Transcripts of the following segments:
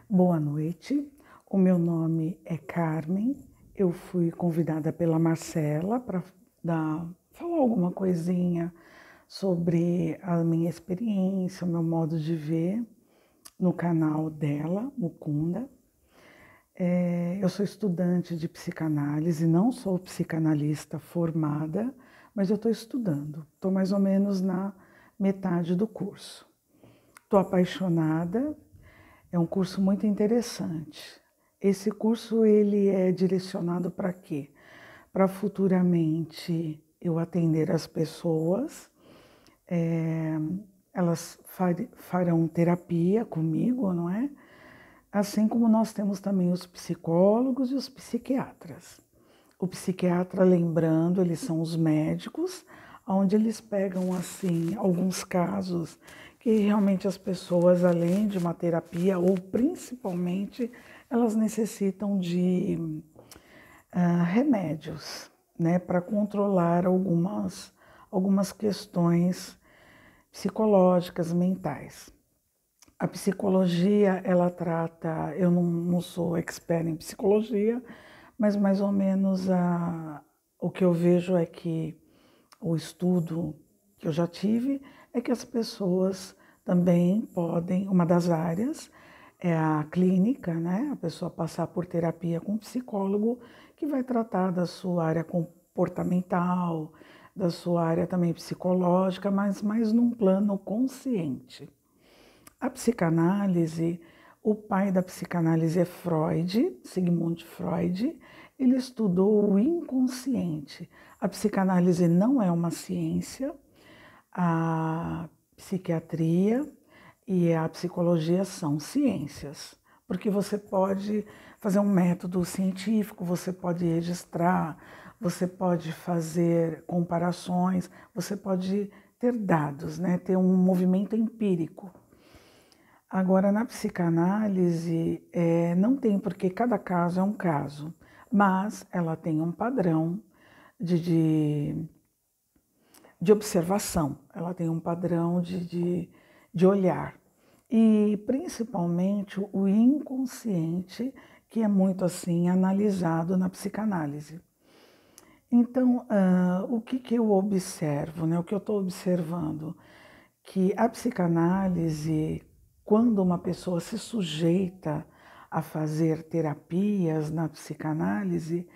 Boa noite, o meu nome é Carmen, eu fui convidada pela Marcela para falar alguma coisinha sobre a minha experiência, o meu modo de ver no canal dela, Mukunda. Eu sou estudante de psicanálise, não sou psicanalista formada, mas eu estou estudando, estou mais ou menos na metade do curso. Estou apaixonada. É um curso muito interessante. Esse curso ele é direcionado para quê? Para futuramente eu atender as pessoas, é, elas farão terapia comigo, não é? Assim como nós temos também os psicólogos e os psiquiatras. O psiquiatra, lembrando, eles são os médicos, onde eles pegam assim alguns casos que realmente as pessoas, além de uma terapia, ou principalmente, elas necessitam de remédios, né, para controlar algumas questões psicológicas, mentais. A psicologia, ela trata, eu não sou expert em psicologia, mas mais ou menos o que eu vejo é que o estudo que eu já tive é que as pessoas também podem, uma das áreas é a clínica, né? A pessoa passar por terapia com um psicólogo que vai tratar da sua área comportamental, da sua área também psicológica, mas mais num plano consciente. A psicanálise, o pai da psicanálise é Freud, Sigmund Freud. Ele estudou o inconsciente. A psicanálise não é uma ciência, a psiquiatria e a psicologia são ciências, porque você pode fazer um método científico, você pode registrar, você pode fazer comparações, você pode ter dados, né? Ter um movimento empírico. Agora, na psicanálise, não tem, porque cada caso é um caso, mas ela tem um padrão de, de, de observação, ela tem um padrão de olhar. E, principalmente, o inconsciente, que é muito assim analisado na psicanálise. Então, o que eu observo, né? O que eu estou observando? Que a psicanálise, quando uma pessoa se sujeita a fazer terapias na psicanálise,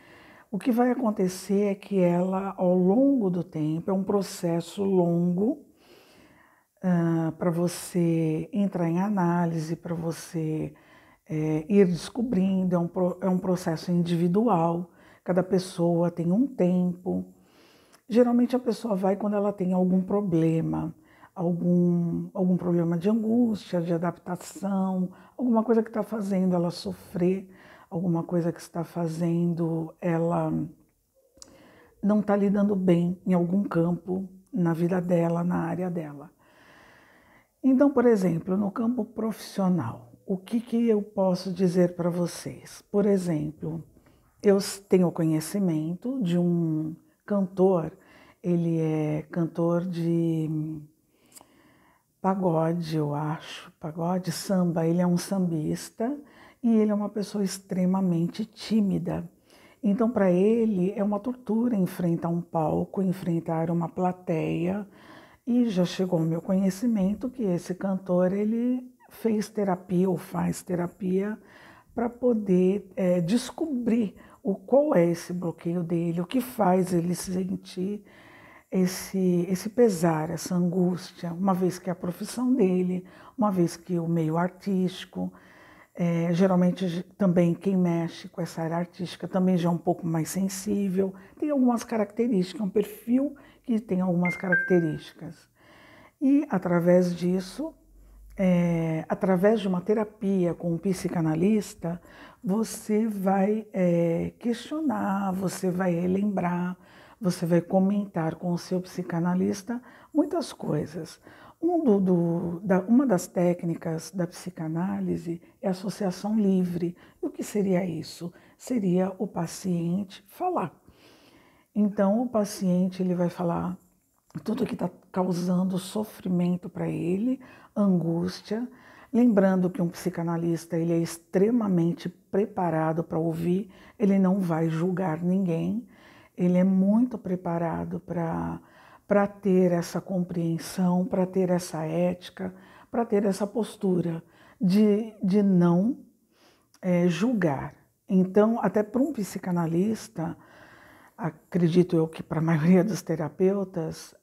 o que vai acontecer é que ela, ao longo do tempo, é um processo longo para você entrar em análise, para você ir descobrindo, é um processo individual, cada pessoa tem um tempo. Geralmente a pessoa vai quando ela tem algum problema, algum problema de angústia, de adaptação, alguma coisa que está fazendo ela sofrer, alguma coisa que está fazendo ela não está lidando bem em algum campo na vida dela, na área dela. Então, por exemplo, no campo profissional, o que eu posso dizer para vocês? Por exemplo, eu tenho conhecimento de um cantor, ele é cantor de pagode, eu acho, pagode, samba, ele é um sambista e ele é uma pessoa extremamente tímida. Então, para ele, é uma tortura enfrentar um palco, enfrentar uma plateia. E já chegou ao meu conhecimento que esse cantor, ele fez terapia ou faz terapia para poder descobrir qual é esse bloqueio dele, o que faz ele sentir esse pesar, essa angústia, uma vez que é a profissão dele, uma vez que o meio artístico, geralmente também quem mexe com essa área artística também já é um pouco mais sensível, tem algumas características, um perfil que tem algumas características. E através disso, através de uma terapia com um psicanalista, você vai questionar, você vai relembrar, você vai comentar com o seu psicanalista muitas coisas. Uma das técnicas da psicanálise é a associação livre. E o que seria isso? Seria o paciente falar. Então, o paciente ele vai falar tudo que está causando sofrimento para ele, angústia. Lembrando que um psicanalista ele é extremamente preparado para ouvir, ele não vai julgar ninguém, ele é muito preparado para ter essa compreensão, para ter essa ética, para ter essa postura de não julgar. Então, até para um psicanalista, acredito eu que para a maioria dos terapeutas,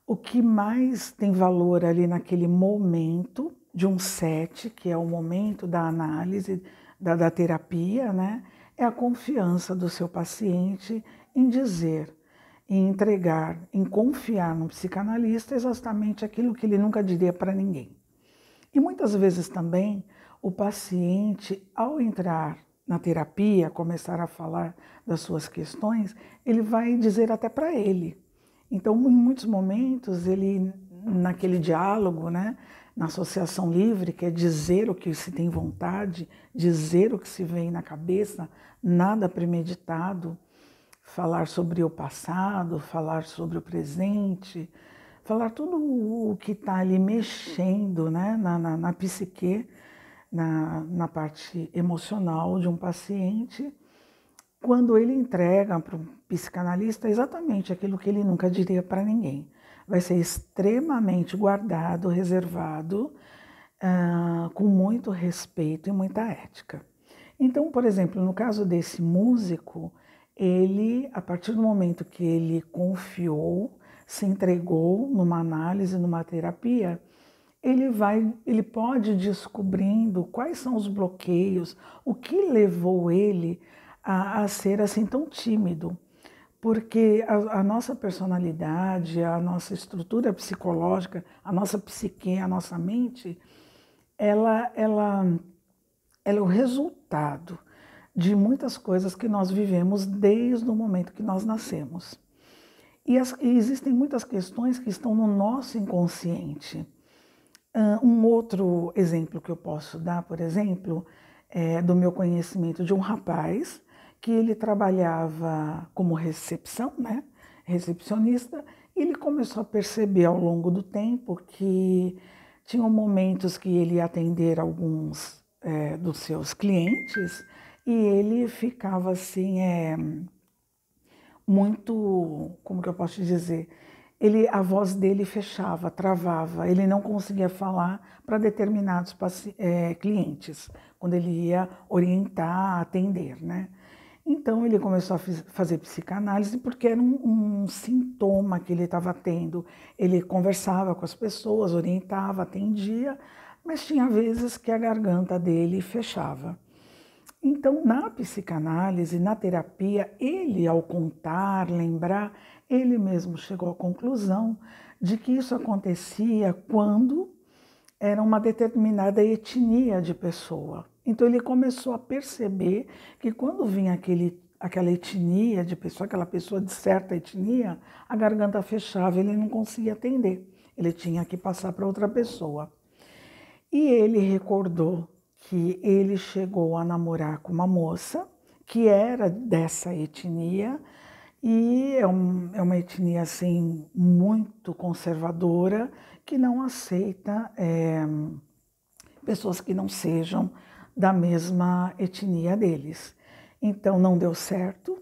o que mais tem valor ali naquele momento de um set, que é o momento da análise, da terapia, né? É a confiança do seu paciente em dizer, em entregar, em confiar no psicanalista exatamente aquilo que ele nunca diria para ninguém. E muitas vezes também o paciente, ao entrar na terapia, começar a falar das suas questões, ele vai dizer até para ele. Então, em muitos momentos, ele, naquele diálogo, né, na associação livre, que é dizer o que se tem vontade, dizer o que se vem na cabeça, nada premeditado, falar sobre o passado, falar sobre o presente, falar tudo o que está ali mexendo, né, na psique, na parte emocional de um paciente, quando ele entrega para um psicanalista exatamente aquilo que ele nunca diria para ninguém. Vai ser extremamente guardado, reservado, com muito respeito e muita ética. Então, por exemplo, no caso desse músico, ele, a partir do momento que ele confiou, se entregou numa análise, numa terapia, ele pode ir descobrindo quais são os bloqueios, o que levou ele a ser assim tão tímido, porque a nossa personalidade, a nossa estrutura psicológica, a nossa psique, a nossa mente, ela é o resultado de muitas coisas que nós vivemos desde o momento que nós nascemos. E existem muitas questões que estão no nosso inconsciente. Um outro exemplo que eu posso dar, por exemplo, é do meu conhecimento de um rapaz que ele trabalhava como recepção, né? Recepcionista, e ele começou a perceber ao longo do tempo que tinham momentos que ele ia atender alguns dos seus clientes e ele ficava assim, muito, como que eu posso dizer? A voz dele fechava, travava, ele não conseguia falar para determinados clientes, quando ele ia orientar, atender, né? Então ele começou a fazer psicanálise porque era um sintoma que ele estava tendo. Ele conversava com as pessoas, orientava, atendia, mas tinha vezes que a garganta dele fechava. Então, na psicanálise, na terapia, ele, ao contar, lembrar, ele mesmo chegou à conclusão de que isso acontecia quando era uma determinada etnia de pessoa. Então, ele começou a perceber que quando vinha aquela etnia de pessoa, aquela pessoa de certa etnia, a garganta fechava, ele não conseguia atender, ele tinha que passar para outra pessoa. E ele recordou que ele chegou a namorar com uma moça que era dessa etnia e é uma etnia assim muito conservadora que não aceita pessoas que não sejam da mesma etnia deles. Então não deu certo,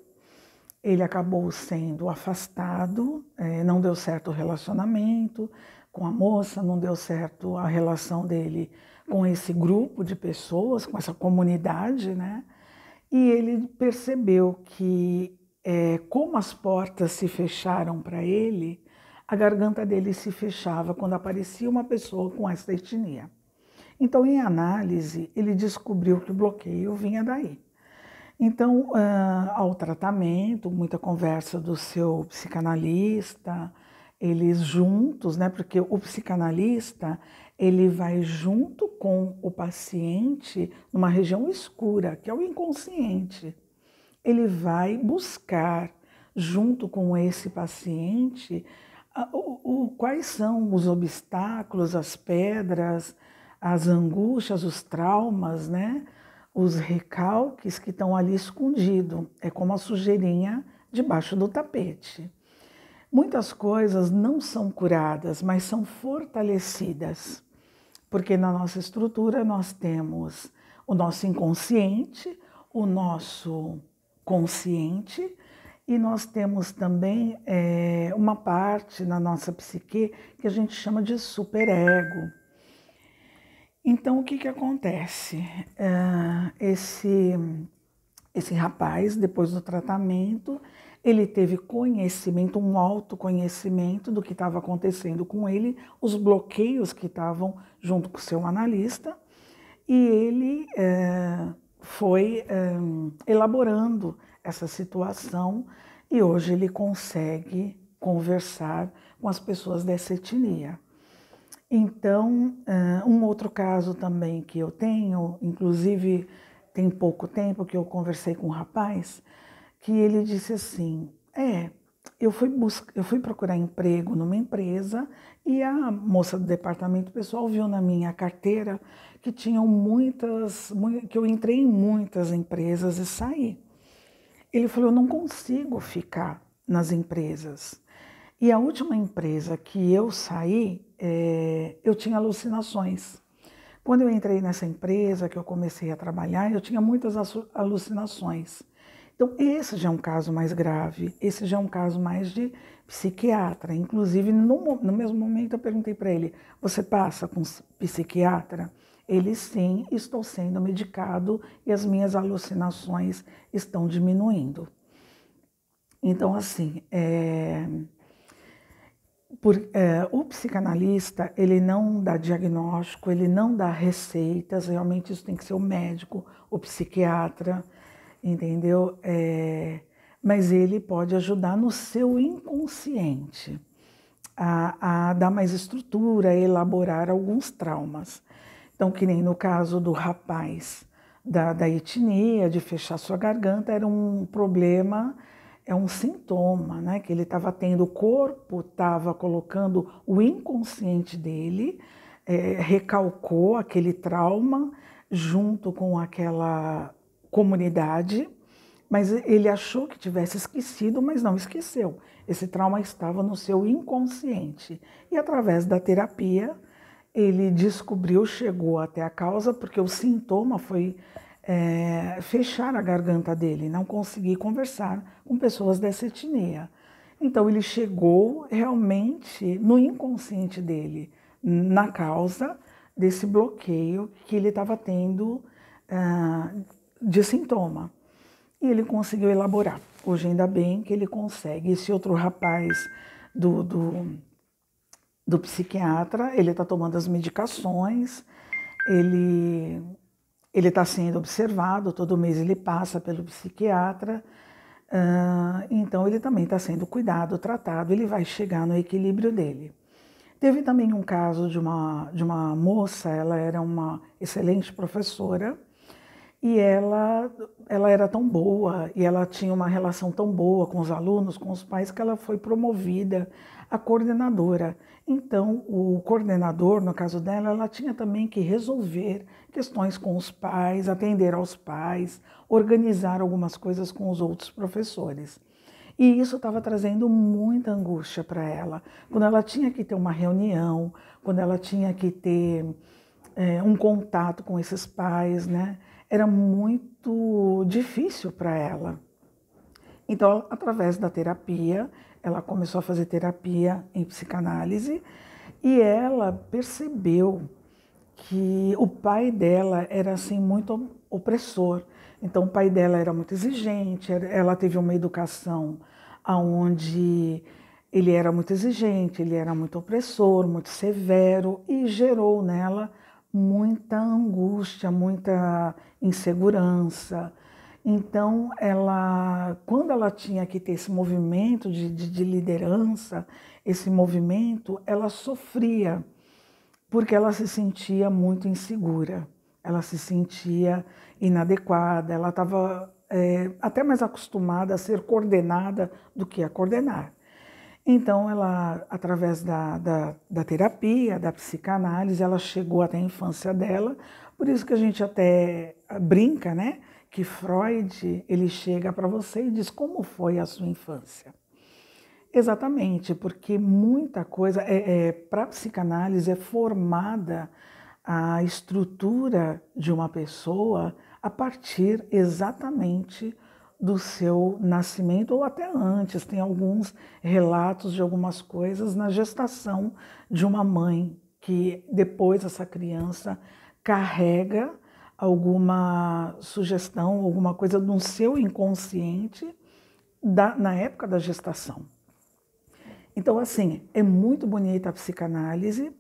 ele acabou sendo afastado, não deu certo o relacionamento com a moça, não deu certo a relação dele com esse grupo de pessoas, com essa comunidade, né? E ele percebeu que, como as portas se fecharam para ele, a garganta dele se fechava quando aparecia uma pessoa com essa etnia. Então, em análise, ele descobriu que o bloqueio vinha daí. Então, ao tratamento, muita conversa do seu psicanalista, eles juntos, né? Porque o psicanalista, ele vai junto com o paciente numa região escura, que é o inconsciente. Ele vai buscar, junto com esse paciente, quais são os obstáculos, as pedras, as angústias, os traumas, né? Os recalques que estão ali escondidos. É como a sujeirinha debaixo do tapete. Muitas coisas não são curadas, mas são fortalecidas. Porque na nossa estrutura nós temos o nosso inconsciente, o nosso consciente, e nós temos também uma parte na nossa psique que a gente chama de superego. Então, o que que acontece? Esse rapaz, depois do tratamento, ele teve conhecimento, um autoconhecimento do que estava acontecendo com ele, os bloqueios que estavam junto com o seu analista, e ele foi elaborando essa situação e hoje ele consegue conversar com as pessoas dessa etnia. Então, um outro caso também que eu tenho, inclusive tem pouco tempo que eu conversei com um rapaz, que ele disse assim, eu fui procurar emprego numa empresa e a moça do departamento pessoal viu na minha carteira que tinham que eu entrei em muitas empresas e saí. Ele falou, eu não consigo ficar nas empresas. E a última empresa que eu saí, eu tinha alucinações. Quando eu entrei nessa empresa, que eu comecei a trabalhar, eu tinha muitas alucinações. Então, esse já é um caso mais grave, esse já é um caso mais de psiquiatra. Inclusive, no mesmo momento, eu perguntei para ele, você passa com psiquiatra? Ele, sim, estou sendo medicado e as minhas alucinações estão diminuindo. Então, assim, o psicanalista, ele não dá diagnóstico, ele não dá receitas, realmente isso tem que ser o médico, o psiquiatra, entendeu? Mas ele pode ajudar no seu inconsciente a dar mais estrutura, a elaborar alguns traumas. Então, que nem no caso do rapaz da etnia, de fechar sua garganta, era um problema, um sintoma, né? Que ele estava tendo, o corpo estava colocando o inconsciente dele, recalcou aquele trauma junto com aquela comunidade, mas ele achou que tivesse esquecido, mas não esqueceu. Esse trauma estava no seu inconsciente. E através da terapia, ele descobriu, chegou até a causa, porque o sintoma foi fechar a garganta dele, não conseguir conversar com pessoas dessa etnia. Então ele chegou realmente no inconsciente dele, na causa desse bloqueio que ele estava tendo de sintoma. E ele conseguiu elaborar. Hoje ainda bem que ele consegue. Esse outro rapaz do psiquiatra, ele está tomando as medicações, ele está sendo observado, todo mês ele passa pelo psiquiatra, então ele também está sendo cuidado, tratado, ele vai chegar no equilíbrio dele. Teve também um caso de uma moça, ela era uma excelente professora, e ela era tão boa, e ela tinha uma relação tão boa com os alunos, com os pais, que ela foi promovida a coordenadora. Então, o coordenador, no caso dela, ela tinha também que resolver questões com os pais, atender aos pais, organizar algumas coisas com os outros professores. E isso estava trazendo muita angústia para ela. Quando ela tinha que ter uma reunião, quando ela tinha que ter um contato com esses pais, né? Era muito difícil para ela. Então, através da terapia, ela começou a fazer terapia em psicanálise e ela percebeu que o pai dela era assim muito opressor. Então, o pai dela era muito exigente, ela teve uma educação onde ele era muito exigente, ele era muito opressor, muito severo e gerou nela muita angústia, muita insegurança. Então, quando ela tinha que ter esse movimento de liderança, esse movimento, ela sofria, porque ela se sentia muito insegura, ela se sentia inadequada, ela estava até mais acostumada a ser coordenada do que a coordenar. Então, ela, através da terapia, da psicanálise, ela chegou até a infância dela, por isso que a gente até brinca, né? Que Freud, ele chega para você e diz como foi a sua infância. Exatamente, porque muita coisa, para a psicanálise é formada a estrutura de uma pessoa a partir exatamente do seu nascimento ou até antes. Tem alguns relatos de algumas coisas na gestação de uma mãe, que depois essa criança carrega alguma sugestão, alguma coisa no seu inconsciente na época da gestação. Então, assim, é muito bonita a psicanálise,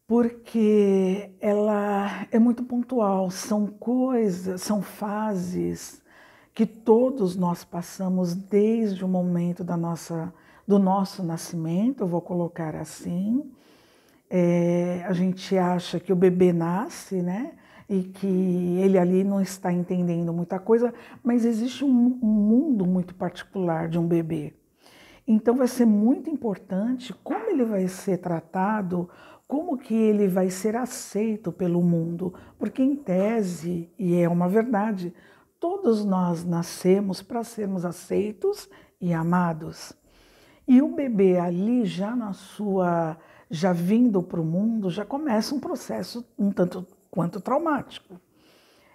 porque ela é muito pontual, são coisas, são fases que todos nós passamos desde o momento do nosso nascimento, eu vou colocar assim. A gente acha que o bebê nasce, né? E que ele ali não está entendendo muita coisa, mas existe um mundo muito particular de um bebê. Então vai ser muito importante como ele vai ser tratado, como que ele vai ser aceito pelo mundo, porque em tese, e é uma verdade, todos nós nascemos para sermos aceitos e amados. E o bebê ali já vindo para o mundo, já começa um processo um tanto quanto traumático.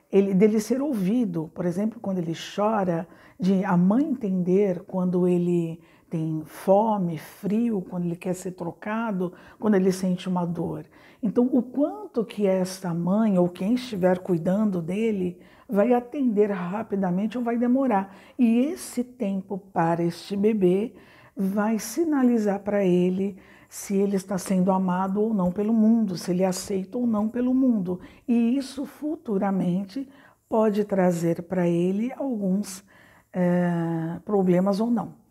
Dele ser ouvido, por exemplo, quando ele chora, de a mãe entender quando ele tem fome, frio, quando ele quer ser trocado, quando ele sente uma dor. Então, o quanto que essa mãe ou quem estiver cuidando dele vai atender rapidamente ou vai demorar. E esse tempo para este bebê vai sinalizar para ele se ele está sendo amado ou não pelo mundo, se ele é aceito ou não pelo mundo. E isso futuramente pode trazer para ele alguns problemas ou não.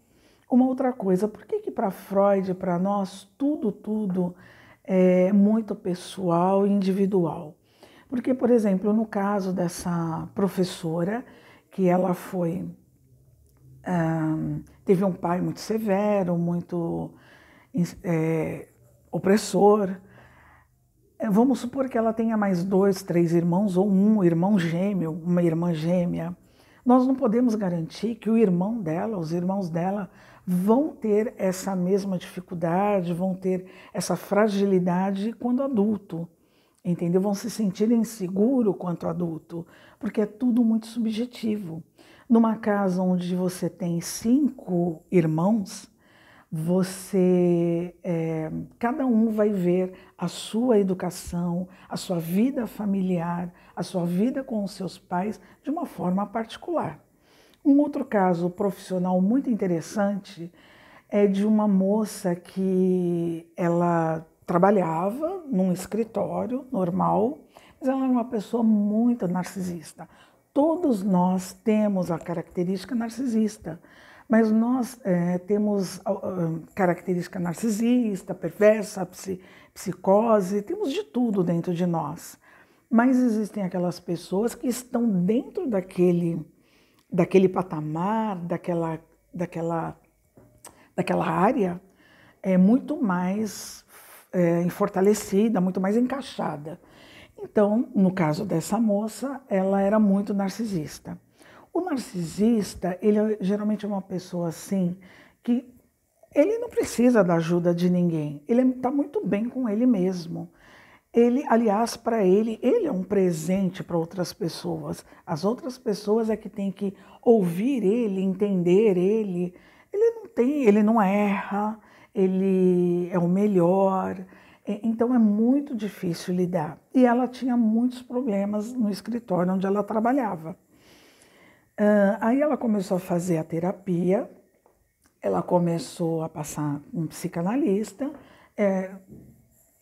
Uma outra coisa, por que para Freud, para nós, tudo é muito pessoal e individual? Porque, por exemplo, no caso dessa professora, que ela teve um pai muito severo, muito opressor. Vamos supor que ela tenha mais 2, 3 irmãos ou um irmão gêmeo, uma irmã gêmea. Nós não podemos garantir que o irmão dela, os irmãos dela, vão ter essa mesma dificuldade, vão ter essa fragilidade quando adulto, entendeu? Vão se sentir inseguros quanto adulto, porque é tudo muito subjetivo. Numa casa onde você tem 5 irmãos, cada um vai ver a sua educação, a sua vida familiar, a sua vida com os seus pais de uma forma particular. Um outro caso profissional muito interessante é de uma moça que ela trabalhava num escritório normal, mas ela era uma pessoa muito narcisista. Todos nós temos a característica narcisista, mas nós temos característica narcisista, perversa, psicose, temos de tudo dentro de nós. Mas existem aquelas pessoas que estão dentro daquele patamar, daquela área, muito mais fortalecida, muito mais encaixada. Então, no caso dessa moça, ela era muito narcisista. O narcisista, ele geralmente é uma pessoa assim, que ele não precisa da ajuda de ninguém, ele está muito bem com ele mesmo. Ele, aliás, para ele é um presente para outras pessoas. As outras pessoas é que têm que ouvir ele, entender ele. Ele não erra, ele é o melhor. Então é muito difícil lidar. E ela tinha muitos problemas no escritório onde ela trabalhava. Aí ela começou a fazer a terapia, ela começou a passar um psicanalista,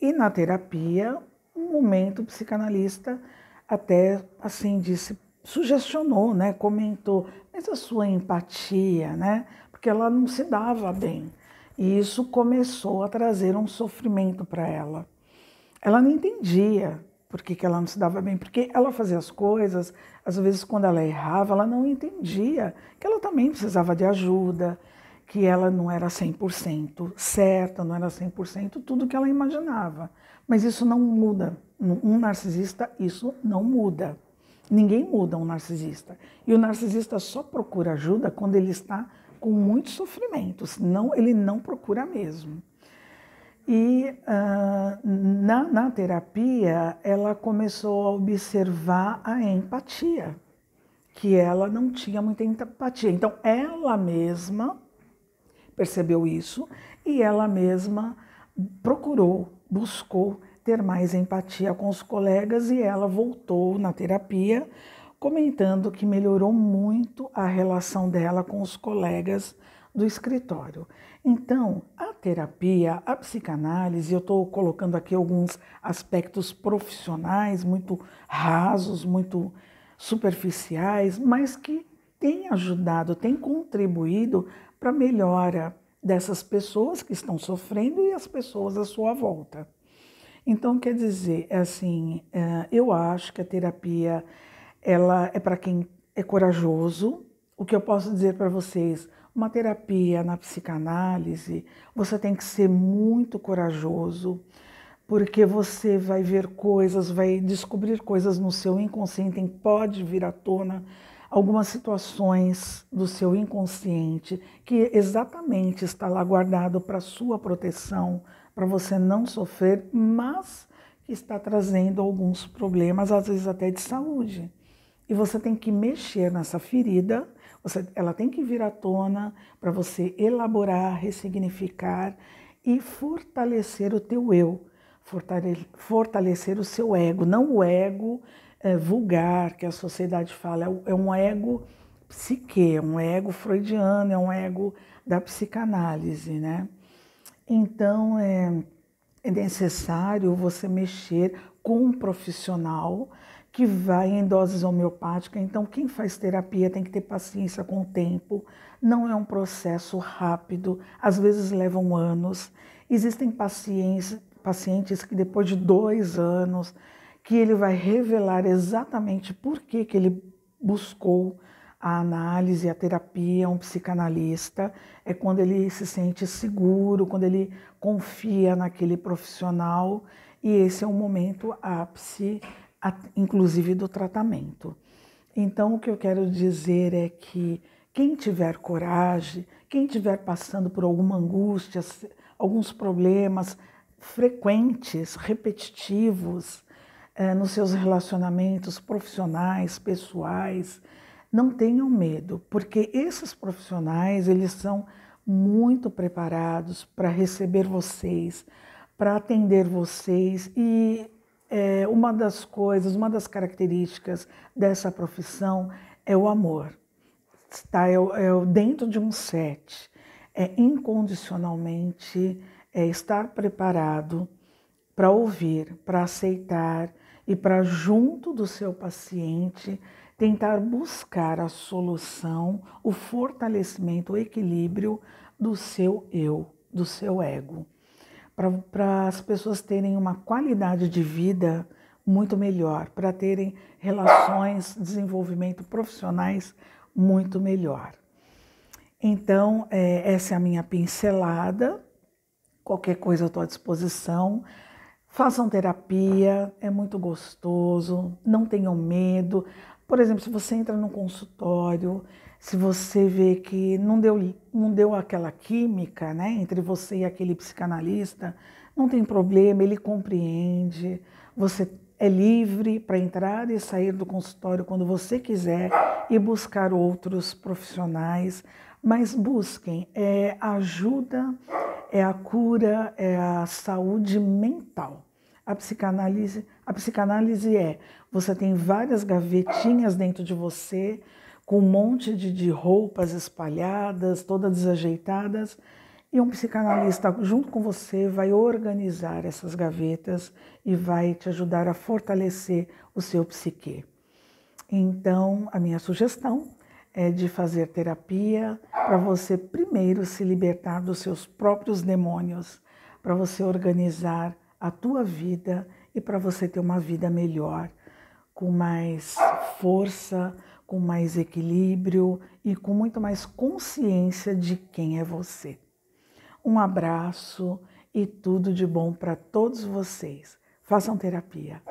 e na terapia, um momento o psicanalista até assim disse, sugestionou, né, comentou, mas a sua empatia, né, porque ela não se dava bem. E isso começou a trazer um sofrimento para ela. Ela não entendia por que ela não se dava bem, porque ela fazia as coisas, às vezes quando ela errava, ela não entendia que ela também precisava de ajuda, que ela não era 100% certa, não era 100% tudo que ela imaginava. Mas isso não muda. Um narcisista, isso não muda. Ninguém muda um narcisista. E o narcisista só procura ajuda quando ele está com muito sofrimento, senão ele não procura mesmo. E na terapia, ela começou a observar a empatia, que ela não tinha muita empatia. Então, ela mesma percebeu isso e ela mesma buscou ter mais empatia com os colegas e ela voltou na terapia comentando que melhorou muito a relação dela com os colegas do escritório. Então, a terapia, a psicanálise, eu estou colocando aqui alguns aspectos profissionais muito rasos, muito superficiais, mas que têm ajudado, têm contribuído para a melhora dessas pessoas que estão sofrendo e as pessoas à sua volta. Então, quer dizer, assim, eu acho que a terapia ela é para quem é corajoso. O que eu posso dizer para vocês, uma terapia na psicanálise, você tem que ser muito corajoso, porque você vai ver coisas, vai descobrir coisas no seu inconsciente, pode vir à tona algumas situações do seu inconsciente que exatamente está lá guardado para sua proteção, para você não sofrer, mas que está trazendo alguns problemas, às vezes até de saúde. E você tem que mexer nessa ferida, ela tem que vir à tona para você elaborar, ressignificar e fortalecer o teu eu, fortalecer o seu ego, não o ego vulgar que a sociedade fala, é um ego psique, é um ego freudiano, é um ego da psicanálise, né? Então, é necessário você mexer com um profissional que vai em doses homeopáticas. Então, quem faz terapia tem que ter paciência com o tempo. Não é um processo rápido, às vezes levam anos. Existem pacientes que depois de 2 anos, que ele vai revelar exatamente por que ele buscou a análise, a terapia, um psicanalista, é quando ele se sente seguro, quando ele confia naquele profissional, e esse é o momento ápice, inclusive do tratamento. Então, o que eu quero dizer é que quem tiver coragem, quem estiver passando por alguma angústia, alguns problemas frequentes, repetitivos, nos seus relacionamentos profissionais, pessoais, não tenham medo, porque esses profissionais, eles são muito preparados para receber vocês, para atender vocês e uma das coisas, uma das características dessa profissão é o amor. Está dentro de um set, incondicionalmente estar preparado para ouvir, para aceitar e para, junto do seu paciente, tentar buscar a solução, o fortalecimento, o equilíbrio do seu eu, do seu ego, para as pessoas terem uma qualidade de vida muito melhor, para terem relações, desenvolvimento profissionais muito melhor. Então, essa é a minha pincelada. Qualquer coisa eu estou à disposição. Façam terapia, é muito gostoso, não tenham medo. Por exemplo, se você entra num consultório, se você vê que não deu aquela química, né, entre você e aquele psicanalista, não tem problema, ele compreende. Você é livre para entrar e sair do consultório quando você quiser e buscar outros profissionais, mas busquem ajuda, é a cura, é a saúde mental. A psicanálise você tem várias gavetinhas dentro de você, com um monte de roupas espalhadas, todas desajeitadas, e um psicanalista junto com você vai organizar essas gavetas e vai te ajudar a fortalecer o seu psique. Então, a minha sugestão é de fazer terapia para você primeiro se libertar dos seus próprios demônios, para você organizar a tua vida e para você ter uma vida melhor, com mais força, com mais equilíbrio e com muito mais consciência de quem é você. Um abraço e tudo de bom para todos vocês. Façam terapia.